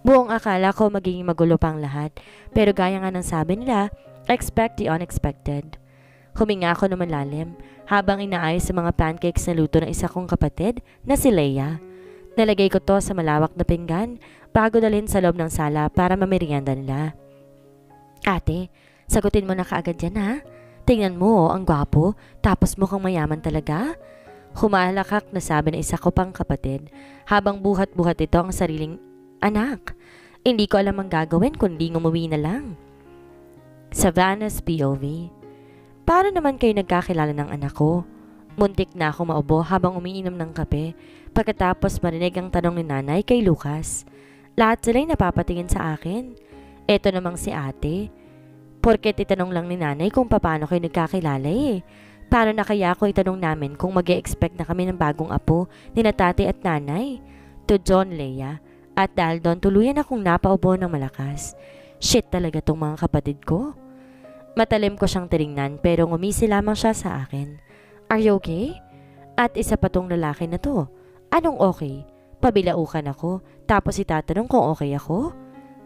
Buong akala ko magiging magulo pang lahat, pero gaya nga ng sabi nila, expect the unexpected. Huminga ako ng malalim habang inaayos sa mga pancakes na luto ng isa kong kapatid na si Leia. Nalagay ko to sa malawak na pinggan bago dalhin sa loob ng sala para mamerienda nila. Ate, sagutin mo na kaagad yan ha. Tingnan mo, ang gwapo, tapos mukhang mayaman talaga. Humalakak na sabi ng isa ko pang kapatid habang buhat-buhat ito ang sariling anak. Hindi ko alam ang gagawin kundi umuwi na lang. Savannah's POV. Paano naman kayo nagkakilala ng anak ko? Muntik na ako maubo habang umiinom ng kape pagkatapos marinig ang tanong ni nanay kay Lucas. Lahat sila'y napapatingin sa akin. Eto namang si ate. Porket itanong lang ni nanay kung paano kayo nagkakilala eh. Paano na kaya ako itanong namin kung mag-e-expect na kami ng bagong apo ni na tate at nanay? To John Leia. At dahil doon tuluyan akong napaubo ng malakas. Shit talaga tong mga kapatid ko. Matalim ko siyang tiningnan pero ngumisi lamang siya sa akin. Are you okay? At isa pa tong lalaki na to. Anong okay? Pabilaukan ako tapos itatanong kung okay ako?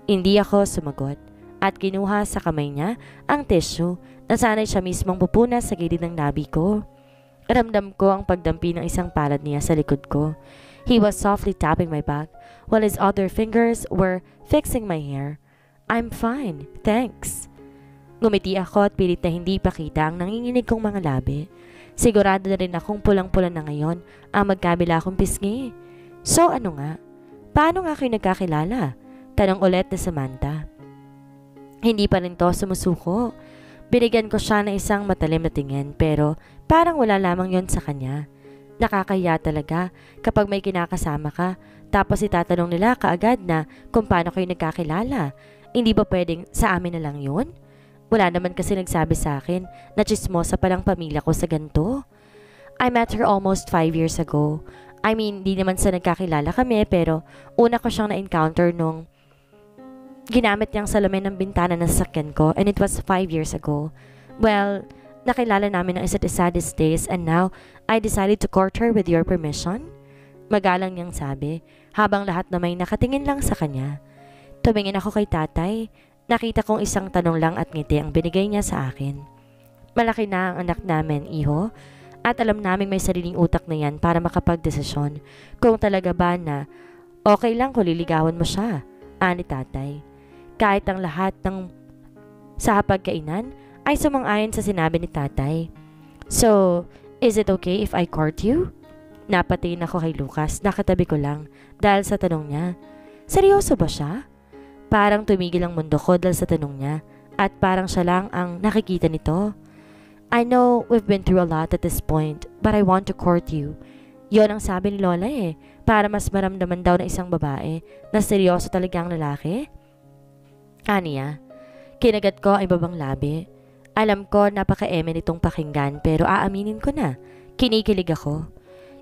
Hindi ako sumagot at kinuha sa kamay niya ang tissue na sana'y siya mismong pupunas sa gilid ng labi ko. Ramdam ko ang pagdampi ng isang palad niya sa likod ko. He was softly tapping my back while his other fingers were fixing my hair. I'm fine, thanks. Ngumiti ako at pilit na hindi pakita ang nanginginig kong mga labi. Sigurado na rin akong pulang-pula na ngayon ang magkabila akong pisngi. So ano nga? Paano nga kayo nagkakilala? Tanong ulit ni Samantha. Hindi pa rin to sumusuko. Binigyan ko siya ng isang matalim na tingin pero parang wala lamang yon sa kanya. Nakakaya talaga kapag may kinakasama ka tapos itatanong nila kaagad na kung paano kayo nagkakilala. Hindi ba pwedeng sa amin na lang yun? Wala naman kasi nagsabi sa akin na chismosa palang pamilya ko sa ganito. I met her almost 5 years ago. I mean, di naman sa nagkakilala kami pero una ko siyang na-encounter nung ginamit niyang salamin ng bintana ng sasakyan ko and it was 5 years ago. Well, nakilala namin ang isa't isa these days and now I decided to court her with your permission. Magalang niyang sabi habang lahat na may nakatingin lang sa kanya. Tumingin ako kay tatay. Nakita kong isang tanong lang at ngiti ang binigay niya sa akin. Malaki na ang anak namin, iho, at alam naming may sariling utak na yan para makapagdesisyon kung talaga ba na okay lang kung liligawan mo siya, ani tatay. Kahit ang lahat ng sa hapagkainan ay sumang-ayon sa sinabi ni tatay. So, is it okay if I court you? Napatingin ako kay Lucas, nakatabi ko lang dahil sa tanong niya. Seryoso ba siya? Parang tumigil ang mundo ko dahil sa tanong niya at parang siya lang ang nakikita nito. I know we've been through a lot at this point but I want to court you. Yon ang sabi ni Lola eh, para mas maramdaman daw na isang babae na seryoso talaga ang lalaki. Aniya, kinagat ko ang ibabang labi. Alam ko napaka-eme nitong pakinggan pero aaminin ko na, kinikilig ako.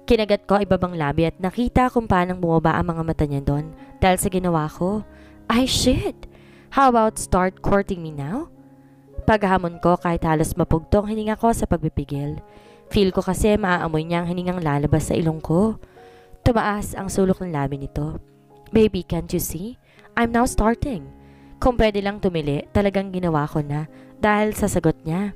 Kinagat ko ang ibabang labi at nakita kung paanong bumaba ang mga mata niya doon dahil sa ginawa ko. Ay shit! How about start courting me now? Paghamon ko kahit halos mapugtong hininga ko sa pagpipigil. Feel ko kasi maaamoy niya ang hiningang lalabas sa ilong ko. Tumaas ang sulok ng labi nito. Baby, can't you see? I'm now starting. Kung pwede lang tumili, talagang ginawa ko na dahil sa sagot niya.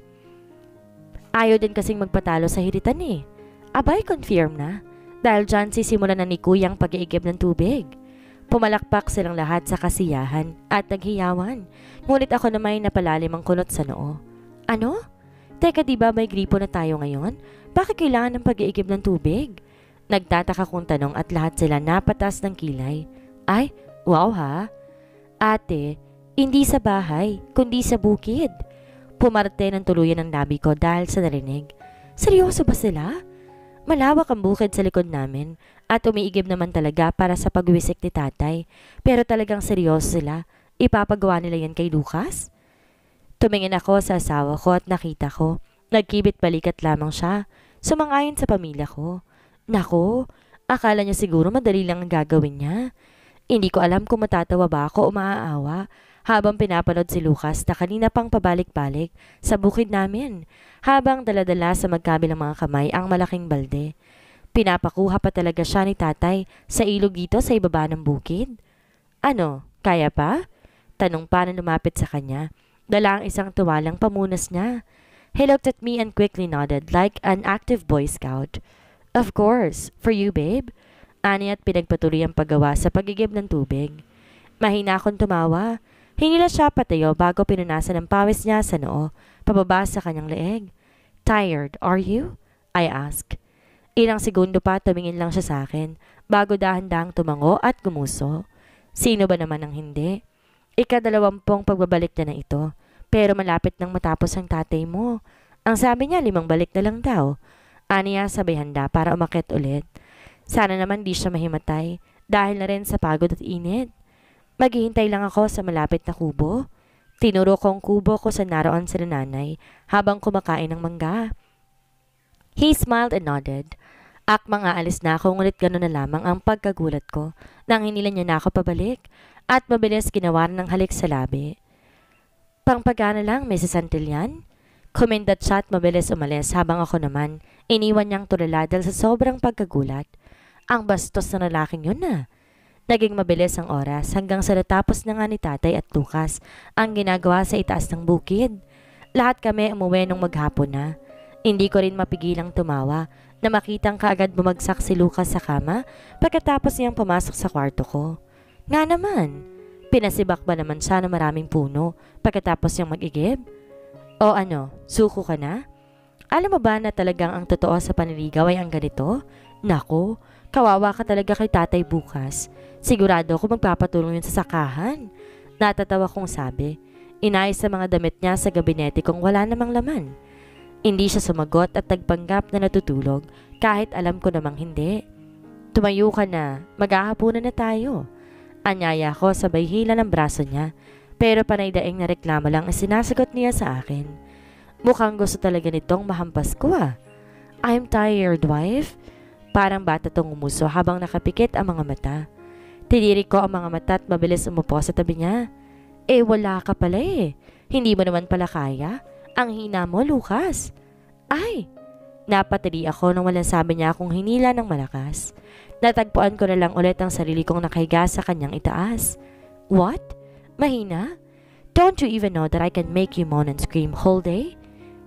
Ayaw din kasing magpatalo sa hiritan eh. Abay, confirm na. Dahil dyan sisimulan na ni Kuya ang pag-iigib ng tubig. Pumalakpak silang lahat sa kasiyahan at naghiyawan. Ngunit ako naman napalalim ang kunot sa noo. Ano? Teka, diba may gripo na tayo ngayon? Bakit kailangan ng pag-iigib ng tubig? Nagtataka kong tanong at lahat sila napatas ng kilay. Ay, wow ha? Ate, hindi sa bahay, kundi sa bukid. Pumarte ng tuluyan ng labi ko dahil sa narinig. Seryoso ba sila? Malawak ang bukid sa likod namin at umiigib naman talaga para sa pagwisik ni tatay. Pero talagang seryoso sila. Ipapagawa nila yan kay Lucas? Tumingin ako sa asawa ko at nakita ko. Nagkibit balikat lamang siya. Sumangayon sa pamilya ko. Nako, akala niya siguro madali lang ang gagawin niya. Hindi ko alam kung matatawa ba ako o maaawa habang pinapanood si Lucas na kanina pang pabalik-balik sa bukid namin habang daladala sa magkabilang mga kamay ang malaking balde. Pinapakuha pa talaga siya ni tatay sa ilog dito sa ibaba ng bukid. Ano, kaya pa? Tanong pa na lumapit sa kanya. Dala ang isang tuwalang pamunas niya. He looked at me and quickly nodded like an active Boy Scout. Of course, for you babe. Ani at pinagpatuloy ang paggawa sa pagigib ng tubig. Mahina akong tumawa. Hinila siya patayo bago pinunasan ng pawis niya sa noo, pababa sa kanyang leeg. Tired, are you? I asked. Ilang segundo pa tumingin lang siya sa akin, bago dahan-dahang tumango at gumuso. Sino ba naman ang hindi? Ika-20 pagbabalik niya na ito, pero malapit nang matapos ang tatay mo. Ang sabi niya 5 balik na lang daw. Aniya sabay handa para umakyat ulit. Sana naman di siya mahimatay, dahil na rin sa pagod at init. Maghihintay lang ako sa malapit na kubo. Tinuro ko ang kubo ko sa naroon sa nanay habang kumakain ng mangga. He smiled and nodded. Akmang aalis na ako ngunit gano'n na lamang ang pagkagulat ko nang hinila niya na ako pabalik at mabilis ginawaran ng halik sa labi. Pangpagana lang, Mrs. Santillan? Kumindat siya at mabilis umalis habang ako naman iniwan niyang tulala dahil sa sobrang pagkagulat. Ang bastos na lalaking yun na. Naging mabilis ang oras hanggang sa natapos na nga ni tatay at Lucas ang ginagawa sa itaas ng bukid. Lahat kami umuwi nung maghapon na. Hindi ko rin mapigilang tumawa na makitang kaagad bumagsak si Lucas sa kama pagkatapos niyang pumasok sa kwarto ko. Nga naman, pinasibak ba naman siya ng maraming puno pagkatapos niyang mag-igib? O ano, suko ka na? Alam mo ba na talagang ang totoo sa panliligaw ay ang ganito? Nako, kawawa ka talaga kay tatay bukas. Sigurado ako magpapatulong yun sa sakahan. Natatawa kong sabi. Inayos sa mga damit niya sa gabinete kung wala namang laman. Hindi siya sumagot at nagpanggap na natutulog kahit alam ko namang hindi. Tumayo ka na, maghahapunan na tayo. Anyaya ko sabay hila ng braso niya, pero panay daing na reklamo lang ang sinasagot niya sa akin. Mukhang gusto talaga nitong mahampas ko ah. I'm tired, wife. Parang bata tong umuso habang nakapikit ang mga mata. Tinirik ko ang mga mata at mabilis umupo sa tabi niya. Eh wala ka pala eh. Hindi mo naman pala kaya. Ang hina mo, Lucas. Ay! Napatili ako nang walang sabi niya akong hinila ng malakas. Natagpuan ko na lang ulit ang sarili kong nakahiga sa kanyang itaas. What? Mahina? Don't you even know that I can make you moan and scream whole day?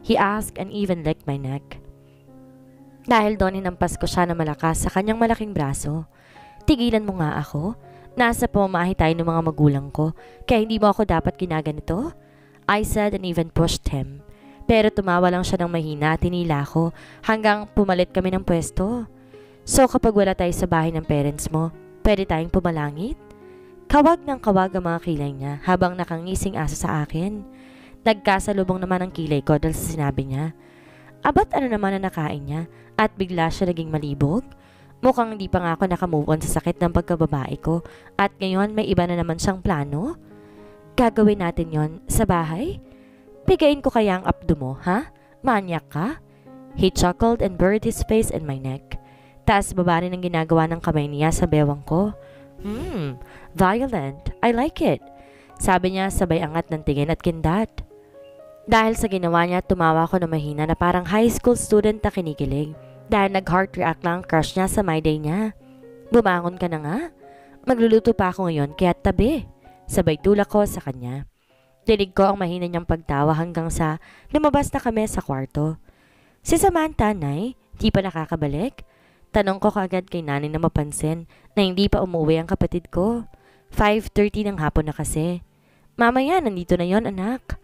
He asked and even licked my neck. Dahil doon hinampas ko siya na malakas sa kanyang malaking braso. Tigilan mo nga ako. Nasa pamamahay tayo ng mga magulang ko, kaya hindi mo ako dapat ginaganito? I said and even pushed him. Pero tumawa lang siya ng mahina at tinila ko hanggang pumalit kami ng pwesto. So kapag wala tayo sa bahay ng parents mo, pwede tayong pumalangit? Kawag ng kawag ang mga kilay niya habang nakangising asa sa akin. Nagkasalubong naman ang kilay ko dahil sa sinabi niya. Abat ano naman ang nakain niya at bigla siya naging malibog? Mukhang hindi pa nga ako nakamove on sa sakit ng pagkababae ko at ngayon may iba na naman siyang plano. Gagawin natin yon sa bahay? Pigain ko kaya ang abdo mo, ha? Manyak ka? He chuckled and buried his face in my neck. Taas baba rin ang ginagawa ng kamay niya sa bewang ko. Violent. I like it. Sabi niya sabay angat ng tingin at kindat. Dahil sa ginawa niya, tumawa ko na mahina na parang high school student na kinikilig. Dahil nag-heart react lang ang crush niya sa my day niya. Bumangon ka na nga. Magluluto pa ako ngayon kaya tabi. Sabay tulak ko sa kanya. Dinig ko ang mahina niyang pagtawa hanggang sa lumabas na kami sa kwarto. Si Samantha, Nay, di pa nakakabalik? Tanong ko kaagad kay nanay na mapansin na hindi pa umuwi ang kapatid ko. 5:30 ng hapon na kasi. Mamaya, nandito na yon anak.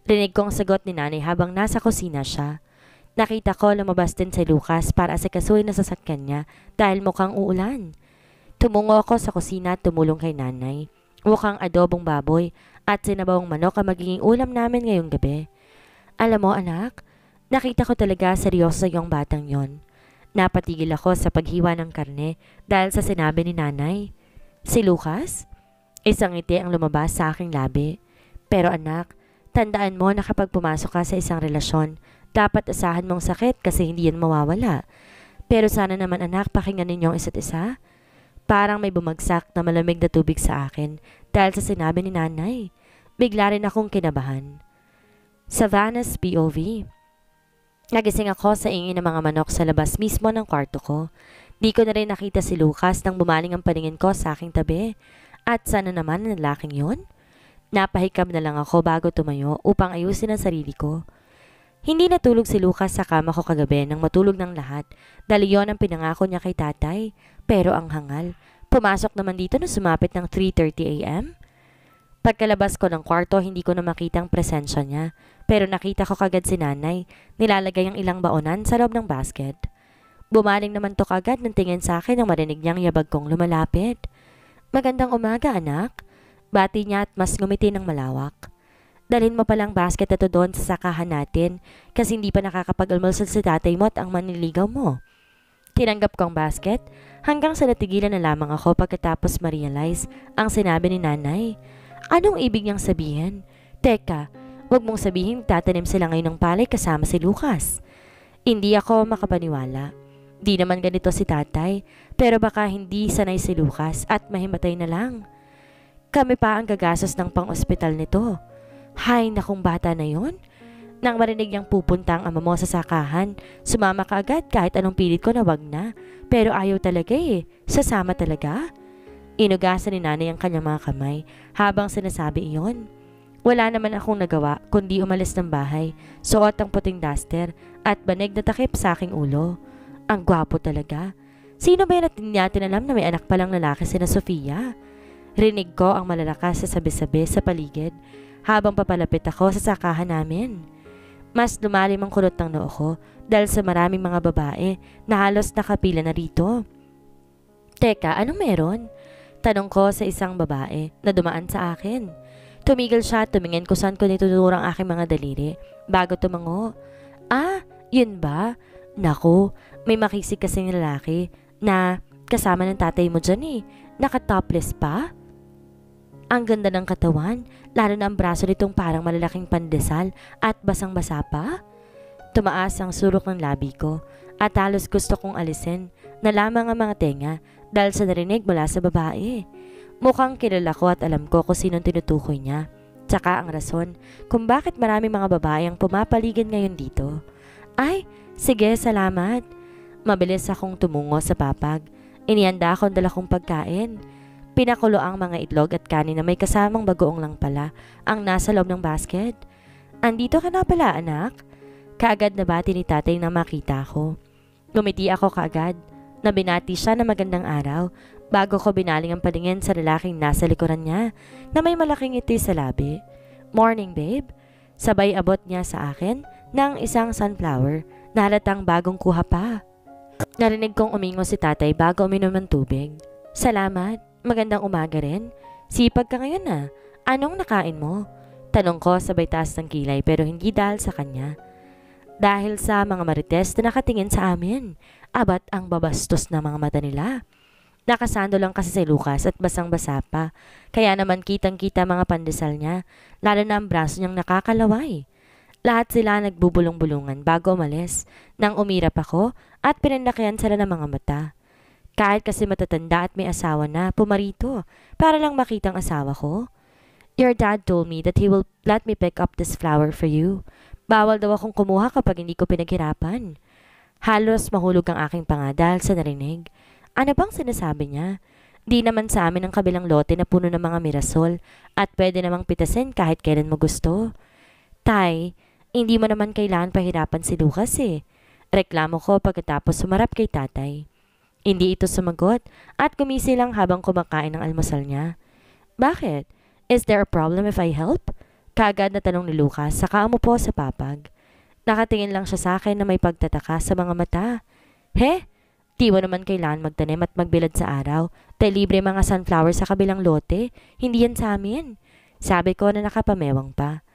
Rinig ko ang sagot ni nanay habang nasa kusina siya. Nakita ko lumabas din si Lucas para asikasuhin na sasakyan niya dahil mukhang uulan. Tumungo ako sa kusina at tumulong kay nanay. Mukhang adobong baboy at sinabawang manok ang magiging ulam namin ngayong gabi. Alam mo anak, nakita ko talaga seryoso yung batang yon. Napatigil ako sa paghiwa ng karne dahil sa sinabi ni nanay. Si Lucas? Isang ngiti ang lumabas sa aking labi. Pero anak, tandaan mo na kapag pumasok ka sa isang relasyon, dapat asahan mong sakit kasi hindi yan mawawala. Pero sana naman anak, pakinggan ninyong isa't isa. Parang may bumagsak na malamig na tubig sa akin dahil sa sinabi ni nanay. Bigla rin akong kinabahan. Savannah's POV. Nagising ako sa ingin ng mga manok sa labas mismo ng kwarto ko. Di ko na rin nakita si Lucas nang bumaling ang paningin ko sa aking tabi. At sana naman ang lalaking yon? Napahikab na lang ako bago tumayo upang ayusin ang sarili ko. Hindi natulog si Lucas sa kama ko kagabi nang matulog ng lahat dahil yon ang pinangako niya kay tatay. Pero ang hangal, pumasok naman dito na sumapit ng 3:30 a.m. Pagkalabas ko ng kwarto, hindi ko na makitang presensya niya. Pero nakita ko kagad si nanay, nilalagay ang ilang baonan sa loob ng basket. Bumaling naman to kagad ng tingin sa akin nang marinig niyang yabag kong lumalapit. Magandang umaga, anak. Bati niya at mas ngumiti ng malawak. Dalhin mo palang basket na to doon sa sakahan natin kasi hindi pa nakakapag-almusal si tatay mo at ang maniligaw mo. Tinanggap ko ang basket hanggang sa natigilan na lamang ako pagkatapos ma-realize ang sinabi ni nanay. Anong ibig niyang sabihin? Teka, wag mong sabihin tatanim sila ngayon ng palay kasama si Lucas. Hindi ako makapaniwala. Di naman ganito si tatay, pero baka hindi sanay si Lucas at mahimatay na lang. Kami pa ang gagastos ng pang-ospital nito. Hay, nakong bata na yon. Nang marinig niyang pupunta ang ama mo sa sakahan, sumama ka agad kahit anong pilit ko na wag na. Pero ayaw talaga eh. Sasama talaga. Inugasan ni nanay ang kanyang mga kamay habang sinasabi iyon. Wala naman akong nagawa kundi umalis ng bahay, suot ang puting duster at banig na takip sa aking ulo. Ang gwapo talaga. Sino ba yan at natin alam na may anak palang lalaki sina Sofia? Rinig ko ang malalakas sa sabi-sabi sa paligid habang papalapit ako sa sakahan namin. Mas lumalim ang kulot ng noo ko dahil sa maraming mga babae na halos nakapila na rito. Teka, anong meron? Tanong ko sa isang babae na dumaan sa akin. Tumigil siya at tumingin kung saan ko nituturo ang aking mga daliri bago tumango. Ah, yun ba? Naku, may makisig kasing lalaki na kasama ng tatay mo dyan eh. Naka-topless pa? Ang ganda ng katawan, lalo na ang braso nitong parang malalaking pandesal at basang-basa pa. Tumaas ang sulok ng labi ko at halos gusto kong alisin na lamang ang mga tenga dahil sa narinig mula sa babae. Mukhang kilala ko at alam ko kung sinong tinutukoy niya. Tsaka ang rason kung bakit maraming mga babae ang pumapaligid ngayon dito. Ay, sige, salamat. Mabilis akong tumungo sa papag. Inihanda akong dala kong pagkain. Pinakulo ang mga itlog at kanin na may kasamang bagoong lang pala ang nasa loob ng basket. Andito ka na pala, anak? Kaagad na bati ni tatay nang makita ko. Ngumiti ako kaagad na binati siya na magandang araw bago ko binaling ang paningin sa lalaking nasa likuran niya na may malaking ngiti sa labi. Morning, babe. Sabay abot niya sa akin ng isang sunflower na halatang bagong kuha pa. Narinig kong umingo si tatay bago uminom ng tubig. Salamat. Magandang umaga rin. Sipag ka ngayon na. Anong nakain mo? Tanong ko sabay taas ng kilay pero hindi dahil sa kanya. Dahil sa mga marites na nakatingin sa amin. Abat ang babastos na mga mata nila. Nakasando lang kasi si Lucas at basang-basa pa. Kaya naman kitang-kita mga pandesal niya. Lalo na ang braso niyang nakakalaway. Lahat sila nagbubulong-bulungan bago umalis. Nang umirap ako at pinanlakihan sila ng mga mata. Kahit kasi matatanda at may asawa na, pumarito para lang makitang asawa ko. Your dad told me that he will let me pick up this flower for you. Bawal daw akong kumuha kapag hindi ko pinaghirapan. Halos mahulog ang aking panga dahil sa narinig. Ano bang sinasabi niya? Di naman sa amin ang kabilang lote na puno ng mga mirasol at pwede namang pitasin kahit kailan mo gusto. Tay, hindi mo naman kailangan pahirapan si Lucas eh. Reklamo ko pagkatapos sumarap kay tatay. Hindi ito sumagot at gumisi lang habang kumakain ng almusal niya. Bakit? Is there a problem if I help? Kaagad na tanong ni Lucas saka umupo sa papag. Nakatingin lang siya sa akin na may pagtataka sa mga mata. He? Di mo naman kailangan magtanim at magbilad sa araw dahil libre mga sunflower sa kabilang lote. Hindi yan sa amin. Sabi ko na nakapamewang pa.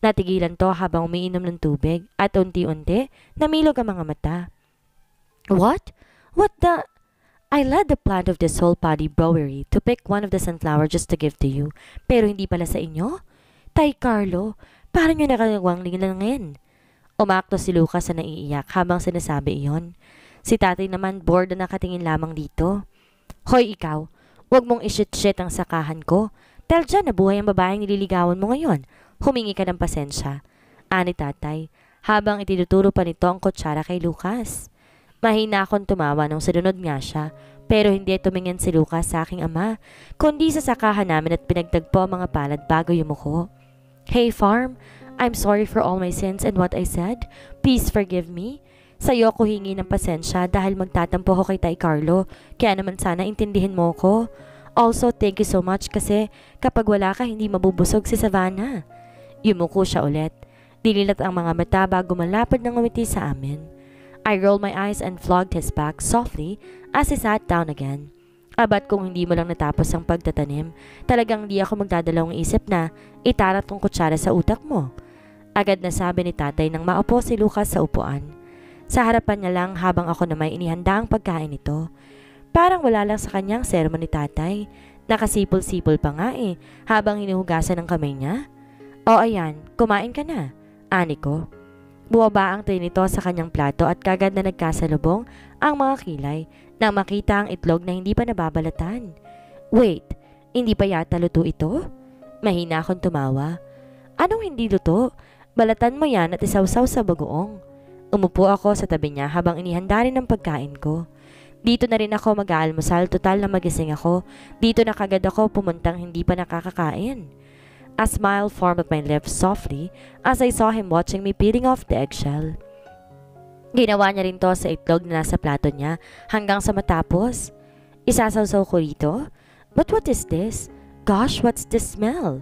Natigilan to habang umiinom ng tubig at unti-unti namilog ang mga mata. What? What the? I led the plant of this whole paddy brewery to pick one of the sunflower just to give to you. Pero hindi pala sa inyo? Tay Carlo, parang nyo nakagawang linalangin. Umakto si Lucas na naiiyak habang sinasabi iyon. Si tatay naman bored na nakatingin lamang dito. Hoy ikaw, wag mong ishit-shit ang sakahan ko. Dahil dyan nabuhay ang babaeng nililigawan mo ngayon. Humingi ka ng pasensya. Ani tatay, habang itinuturo pa nito ang kutsara kay Lucas. Mahina akong tumawa nung sinunod nga siya. Pero hindi tumingin si Lucas sa aking ama, kundi sa sakahan namin at pinagtagpo ang mga palad bago yumuko. Hey farm, I'm sorry for all my sins and what I said. Please forgive me. Sa'yo ko hingi ng pasensya dahil magtatampo ko kay Tay Carlo, kaya naman sana intindihin mo ko. Also, thank you so much kasi kapag wala ka hindi mabubusog si Savannah. Yumuko siya ulit. Dililat ang mga mata bago malapad ng ngumiti sa amin. I rolled my eyes and flogged his back softly as he sat down again. Abat kung hindi mo lang natapos ang pagtatanim, talagang di ako magdadalawang isip na itarat tong kutsara sa utak mo. Agad na sabi ni tatay nang maupo si Lucas sa upuan. Sa harapan niya lang habang ako na may inihanda ang pagkain nito. Parang wala lang sa kanyang sermon ni tatay. Nakasipol-sipol pa nga habang hinuhugasan ng kamay niya. O ayan, kumain ka na, ani ko. Buwaba ang tray nito sa kanyang plato at kagad na nagkasalubong ang mga kilay nang makita ang itlog na hindi pa nababalatan. Wait, hindi pa yata luto ito? Mahina akong tumawa. Anong hindi luto? Balatan mo yan at isawsaw sa bagoong. Umupo ako sa tabi niya habang inihanda rin ang pagkain ko. Dito na rin ako mag-aalmusal, total na magising ako. Dito na kagad ako pumuntang hindi pa nakakakain. A smile formed at my lips softly as I saw him watching me peeling off the eggshell. Ginawa niya rin to sa itlog na nasa plato niya hanggang sa matapos. Isasawsaw ko rito? But what is this? Gosh, what's this smell?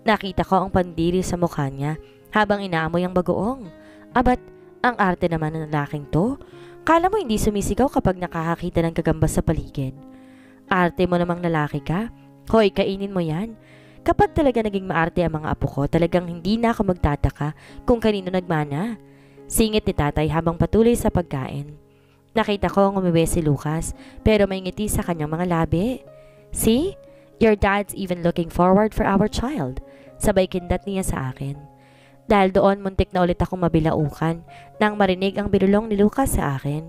Nakita ko ang pandiri sa mukha niya habang inaamoy ang bagoong. Abat, ang arte naman ng lalaking to. Kala mo hindi sumisigaw kapag nakakakita ng kagambas sa paligid. Arte mo namang lalaki ka. Hoy, kainin mo yan. Kapag talaga naging maarte ang mga apo ko, talagang hindi na ako magtataka kung kanino nagmana. Singit ni tatay habang patuloy sa pagkain. Nakita ko ang umiwi si Lucas pero may ngiti sa kanyang mga labi. See? Your dad's even looking forward for our child. Sabay kindat niya sa akin. Dahil doon muntik na ulit akong mabilaukan nang marinig ang birulong ni Lucas sa akin.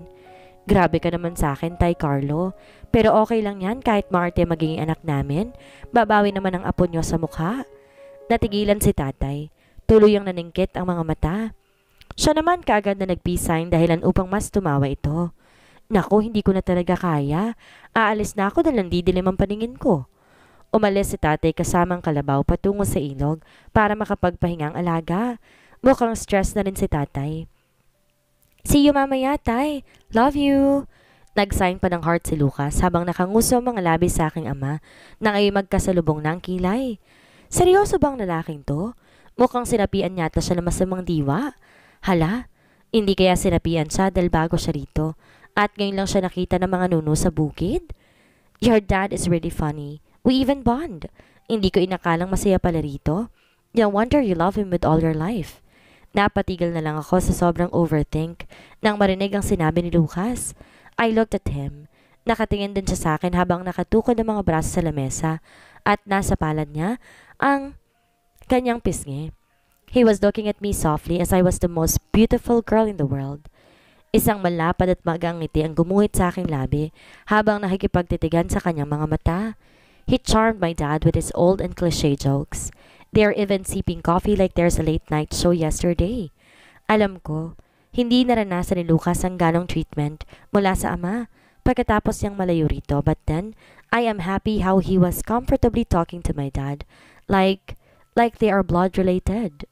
Grabe ka naman sa akin, Tay Carlo. Pero okay lang yan kahit maarte magiging anak namin. Babawi naman ang apo nyo sa mukha. Natigilan si tatay. Tuluyang naningkit ang mga mata. Siya naman kaagad na nag-peace sign dahilan upang mas tumawa ito. Naku, hindi ko na talaga kaya. Aalis na ako dahil nandidilim ang paningin ko. Umalis si tatay kasamang kalabaw patungo sa ilog para makapagpahingang alaga. Mukhang stress na rin si tatay. See you mamaya, tay. Love you. Nag-sign pa ng heart si Lucas habang nakanguso ang mga labi sa aking ama na ngayon magkasalubong ng kilay. Seryoso bang lalaking to? Mukhang sinapian yata siya ng masamang diwa. Hala, hindi kaya sinapian siya dahil bago siya rito at ngayon lang siya nakita ng mga nuno sa bukid? Your dad is really funny. We even bond. Hindi ko inakalang masaya pala rito. No wonder you love him with all your life. Napatigil na lang ako sa sobrang overthink nang marinig ang sinabi ni Lucas. I looked at him. Nakatingin din siya sa akin habang nakatukod ang mga braso sa lamesa at nasa palad niya ang kanyang pisngi. He was looking at me softly as I was the most beautiful girl in the world. Isang malapad at magang ngiti ang gumuhit sa aking labi habang nakikipagtitigan sa kanyang mga mata. He charmed my dad with his old and cliché jokes. They're even sipping coffee like there's a late night show yesterday. Alam ko, hindi naranasan ni Lucas ang ganong treatment mula sa ama pagkatapos niyang malayo rito, but then I am happy how he was comfortably talking to my dad like they are blood related.